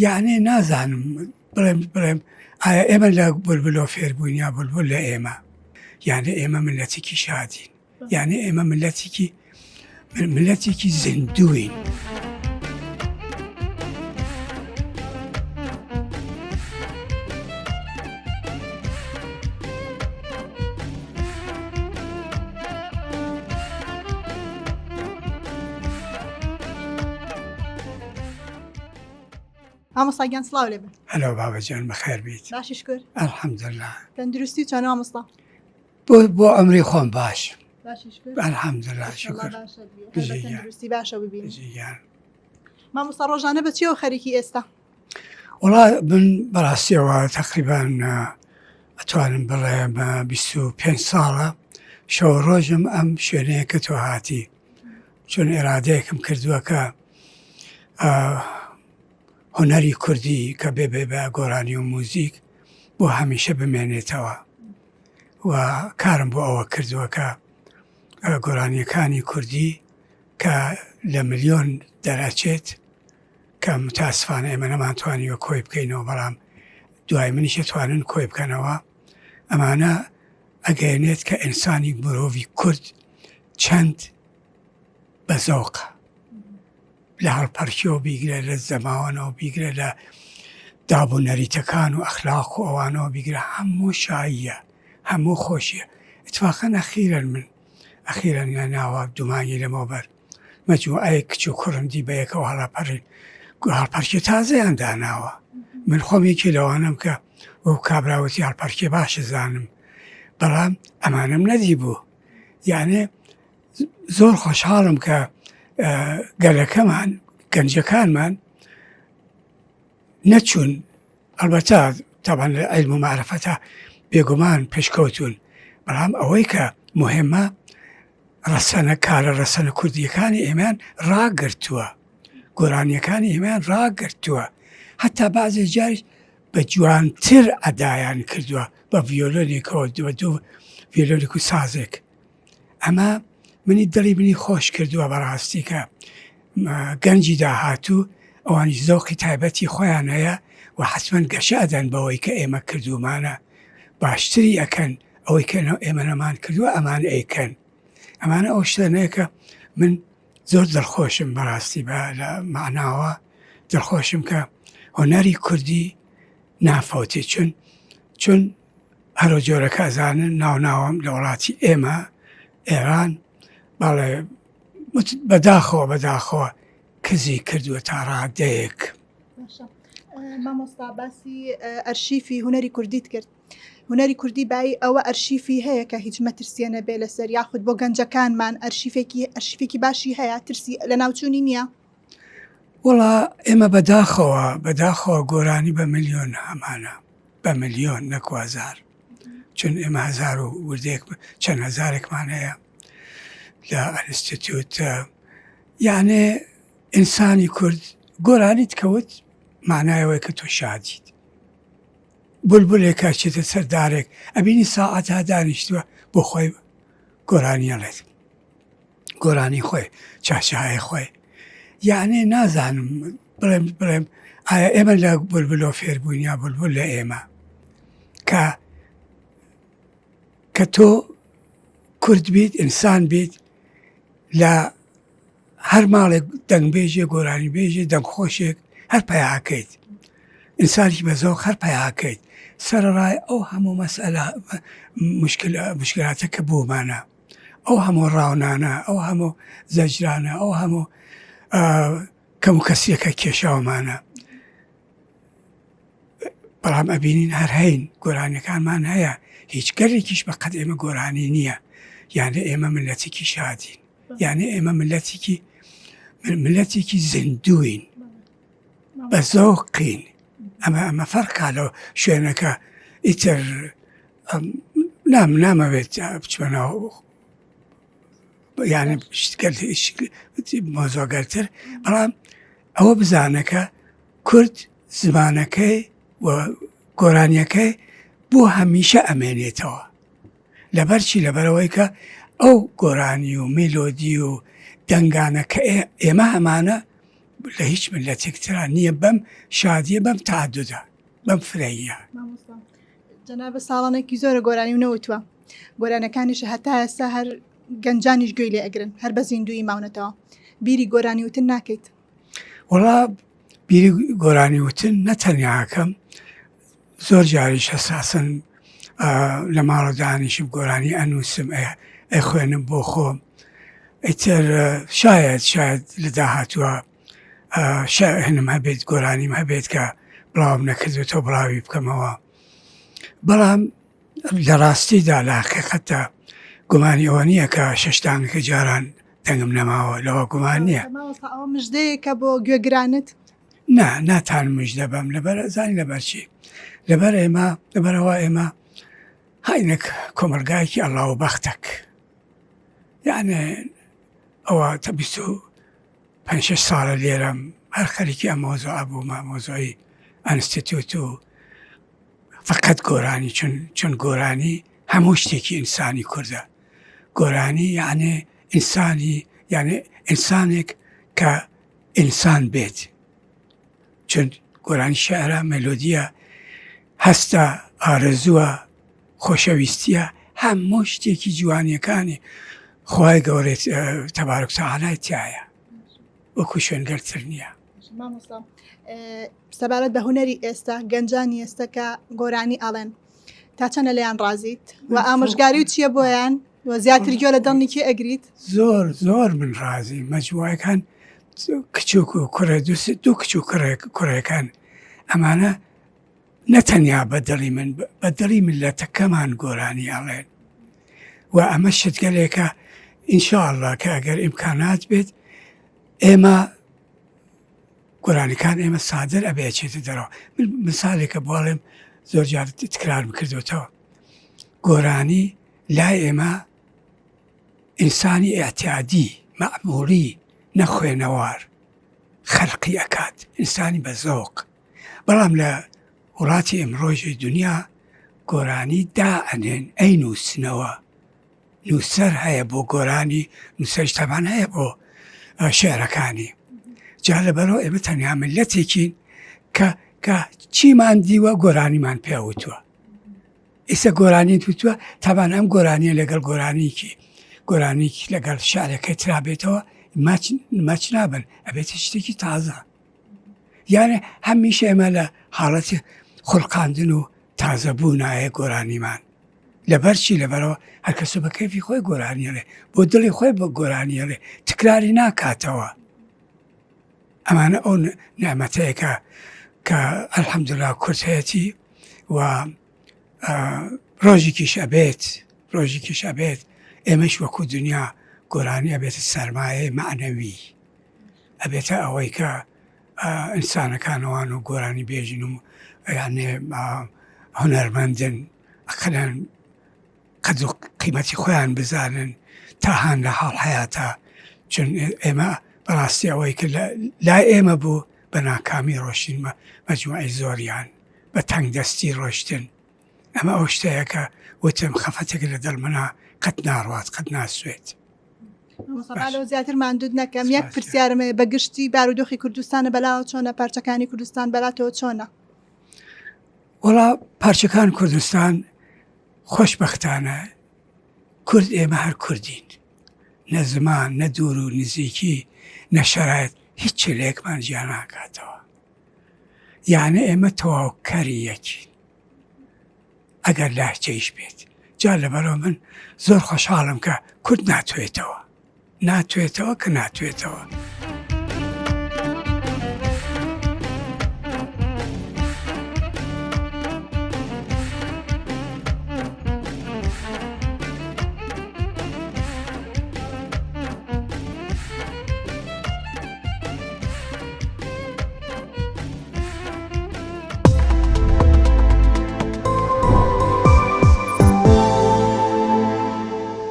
یعنی نازانم بڵێم ئایا ئێمە لە بولبولۆ فێربووین یا بولبول لە ئێمە، یعنی ئێمە ملەتێکی شادین، یعنی ئێمە ملەتێکی زیندووین. مامۆستاگیان سڵاو لێبن. هەلۆ بابەجان بەخێر بیت. باشی شکر. ئەلحەمدولیلا. تەندروستی و چۆنە مامۆستا؟ بۆ ئەمری خۆم باش. باشی شکر. ئەلحەمدولیلا شکر. تەندروستی باشە ببین. بژیان. مامۆستا ڕۆژانە بە چیەوە خەریکی ئێستا؟ وڵا من بەڕاستیەوە تەقریبان ئەتوانم بڵێم 25 ساڵە شەو ڕۆژم ئەم شوێنەیە کە تۆ هاتی، چون ئێرادەیەکم کردووە کە هۆنەری کوردی کە بێ بە گۆرانی و موزیک بۆ هەمیشە بمێنێتەوە و کارم بۆ ئەوە کردووە کە گۆرانیەکانی کوردی کە لە ملیۆن دەرەچێت کە متاسفانە ئێمە نەمانتوانیوە کۆی بکەینەوە، بەڵام دوای منیشە توانن کۆی بکەنەوە. ئەمانە ئەگەیەنێت کە ئینسانی مرۆڤی کورد چەند بەزەوقە لە هەڵپەرشیەوە بیگرە، لە زەماوەنەوە بیگرە، لە دابوو نەریتەکان و ئەخلاق و ئەوانەوە بیگرە، هەموو شاییە، هەموو خۆشیە. اتفاقەن ئەخیرەن ناوە دومانی لەمەوبەر مەجموعەیە کچ و کوڕندی بە یەکەوە هەڵپەرشی تازەیان داناوە. من خۆم یەکی لەوانم کە وەک کابراوەتی هەڵپەرشی باشە زانم، بەڵام ئەمانم نەدی بوو. یانێ زۆر خۆشحاڵم کە گەلەکەمان گەنجەکانمان نەچوون، ئەلبەتە تەبەن لە عیلم و معرفەتە بێگومان پێشکەوتون، بەڵام ئەوەی کە مهمە کارە ڕەسەنە کوردیەکانی ئێمان ڕاگرتووە، گۆرانیەکانی ئێمان ڕاگرتووە، هەتا بەعزێ جاریش بە جوانتر ئەدایان کردووە بە ڤیۆلۆنێکەوە دوو ڤیۆلۆنێک و سازێک. ئەمە منی دڵی منی خۆش کردووە بەڕاستی کە گەنجی داهاتوو ئەوانی زەوقی تایبەتی خۆیان هەیە و حتمەن گەشە ئەدەن بەوەی کە ئێمە کردومانە، باشتری ئەکەن ئەوەی کە ئێمە نەمان کردووە ئەمان ئەیکەن. ئەمانە ئەو شتانەیە کە من زۆر دڵخۆشم بەڕاستی بە لە معناوە دڵخۆشم کە هۆنەری کوردی نافەوتێ، چون هەرۆ جۆرە کەزانن ناوناوەم لە وڵاتی ئێمە ئێران بەڵێ بەداخەوە کزی کردووە تا ڕادەیەک. مامۆستا باسی ئەرشیفی هونەری کوردیت کرد. هونەری کوردی بای ئەوە ئەرشیفی هەیە کە هیچ مەترسیە نەبێ لەسەر، یاخود بۆ گەنجەکانمان ئەرشیفێکی باشی هەیە، ترسی لە ناوچوونی نییە؟ وڵا ئێمە بەداخەوە گۆرانی بە ملیۆن هەمانە، بە ملیۆن نەکوازار، چون ئێمە هەزار و وردێک چەند هەزارێکمان هەیە لە ئەنستیتیوت. یانێ ئینسانی کورد گۆرانیت کەوت معنایەوەی کە تۆ شادیت. بولبولێکە چێتە سەردارێک ئەبینی ساعەت ها دانیشتووە بۆ خۆی گۆرانیەڵێت، گۆرانی خۆی چاشایە خۆی. یعنی نازانم بڵێم ئایا ئێمە لە بولبولۆ فێربووین یا بولبول لە ئێمە، کە تۆ کورد بیت، ئینسان بیت، لە هەر ماڵێک دەنگبێژێ گۆرانی بێژێ دەنگخۆشێک هەر پەیاکەیت، ئینسانی بەزۆق هەر پەیاکەیت، سەرڕای ئەو هەموو مەسئلە مشکلاتە کە بوومانە، ئەو هەموو ڕاونانە، ئەو هەموو زەجرانە، ئەو هەموو کەم و کەسیەکە کێشاومانە، بەڵام ئەبینین هەر هەین گۆرانیەکانمان هەیە، هیچ گەرێکیش بەقەد ئێمە گۆرانی نییە. یعنی ئێمە ملەتێکی شادین، یعنی ئێمە ملەتێکی زیندووین، بە زەوقین. ئەمە فەرقا لەو شوێنەکە ئیتر نامەوێت بچمەنەوە، یعنی مۆزۆگەرتر، بەڵام ئەوە بزانەکە کورد زمانەکەی و گۆرانیەکەی بۆ هەمیشە ئەمێنێتەوە، لەبەرچی لەبەرەوەی کە ئەو گۆرانی و میلۆدی و دەنگانە کە ئێمە هەمانە لە هیچ ملەتێک ترا نییە بەم شادیە بەم تعدودە بەم فرەیە. جەنابە ساڵانێکی زۆرە گۆرانی و نەوتووە گۆرانەکانیش هەتا ئێستا هەر گەنجانیش گوێی لێ ئەگرن هەر بە زیندوی ماونەتەوە بیری گۆرانی وتن ناکەیت؟ وەڵا بیری گۆرانی وتن نەتەنیاکەم زۆر جاریش ئەساسن لە ماڵە دانیشم گۆرانی ئەنووسم ئەخوێنم بۆ خۆم ئیتر شاید لە داهاتووە هەنم هەبێت گۆرانیم هەبێت کە بڵاوم نەکردوێتەوە بڵاوی بکەمەوە. بەڵام لە ڕاستیدا لە حقیقەتە گومانی ئەوە نییە کە شەشتانگەکە جاران دەنگم نەماوە لەوە گومان نییە. ئەوە مژدەیەکە بۆ گوێگرانت؟ ناتان مژدە بەم لەبەر زانی لەبەرچی لەبەرەوە ئێمە هاینێک کۆمەلگایەکی ئەڵاو بەختەک یعنی ئەوە تا 25 ساڵە لێرەم هەر خەریکی ئەم مۆزوعە بوومە مۆزوعی ئەنستیتیوت و فقط گۆرانی چون گۆرانی هەموو شتێکی ئینسانی کوردە. گۆرانی یعنی ئینسانی یعنی ئینسانێک کە ئینسان بێت چون گۆرانی شاعرە مێلۆدیە هەستە ئارەزووە خۆشەویستیە هەموو شتێکی جوانیەکانی خوای گەورەی تەبارەک و تەعالای تایە وەکو شوێنگەرتر نییە. سەبارەت بە هونەری ئێستا گەنجانی ئێستا کە گۆرانی ئەڵێن تا چەنە لەیان ڕازیت و ئامۆژگاری و چییە بۆیان و زیاتر گوێ لە دڵنیکی ئەگریت؟ زۆر من ڕازی مەجموعەکان کچووک و کوڕە دوو کچ و کوڕەکان ئەمانە نەتەنیا بەدڵی من بەدڵی ملەتەکەمان گۆرانی ئەڵێن و ئەمە شتگەلێکە ئینشاءالله کە ئەگەر ئیمکانات بێت ئێمە گۆرانیەکان ئێمە سادر ئەبێ چێتە دەرەوە. مثالێکە بڵێم زۆر جار تکرارم کردوتەوە گۆرانی لای ئێمە ئینسانی ئێعتیادی مەعموڵی نەخوێنەوار خەلقی ئەکات ئینسانی بە زۆق. بەڵام لە وڵاتی ئەمڕۆژی دنیا گۆرانی دائەنێن ئەی نووسنەوە نووسەر هەیە بۆ گۆرانی نووسەرش تەمان هەیە بۆ شێعرەکانی. جا لەبەرەوە ئێمە تەنیا ملەتێکین کە چیمان دیوە گۆرانیمان پێوتووە. ئێستا گۆرانی توتووە تابان ئەم گۆرانیە لەگەڵ گۆرانیکی لەگەڵ شعرەکەی ترابێتەوە ماچ نابن ئەبێتە شتێکی تازە. یانە هەمیشە ئێمە لە حاڵەتی خوڵقاندن و تازەبوو نایە گۆرانیمان لەبەرچی لەبەرەوە هەر کەسە بە کەیفی خۆی گۆرانیەڵێ بۆ دڵی خۆی بە گۆرانیەڵێ تکراری ناکاتەوە. ئەمانە ئەو نعمەتەیەکە کە ئەلحەمدولیلا کورد هەیەی و ڕۆژێکیش ئەبێت ئێمەش وەکو دنیا گۆرانی ئەبێتە سەرمایە معنەوی ئەبێتە ئەوەی کە ئینسانەکانەوان و گۆرانی بێژین و یانێ هونەرمەندن ئەقلەن قەد و قیمەتی خۆیان بزانن تا هەان لە حاڵ حەیاتە چون ئێمە بەڕاستی ئەوەی کە لای ئێمە بوو بە ناکامی ڕۆشتین مەجموعی زۆریان بە تەنگ دەستی ڕۆشتن. ئەمە ئەو شتەیە کە وتم خەفەتێک لە دڵ منە قەت ناڕوات قەت ناسوێت. زیاتر ماندوود نەکەم یەک پرسیارمە بەگشتی بارودۆخی کوردستانە بەلاوە چۆنە پارچەکانی کوردستان بەلاتەوە چۆنە؟ وەڵا پارچەکان کوردستان خۆشبەختانە کورد ئێمە هەر کوردین نە زمان نە دوور و نزیکی نە شەرایەت هیچ لێکمان جیا ناکاتەوە. یانە ئێمە تەواوکەری یەکین ئەگەر لهجەیش بێت. جا لەبەرەوە من زۆر خۆشحاڵم کە کورد ناتوێتەوە کە ناتوێتەوە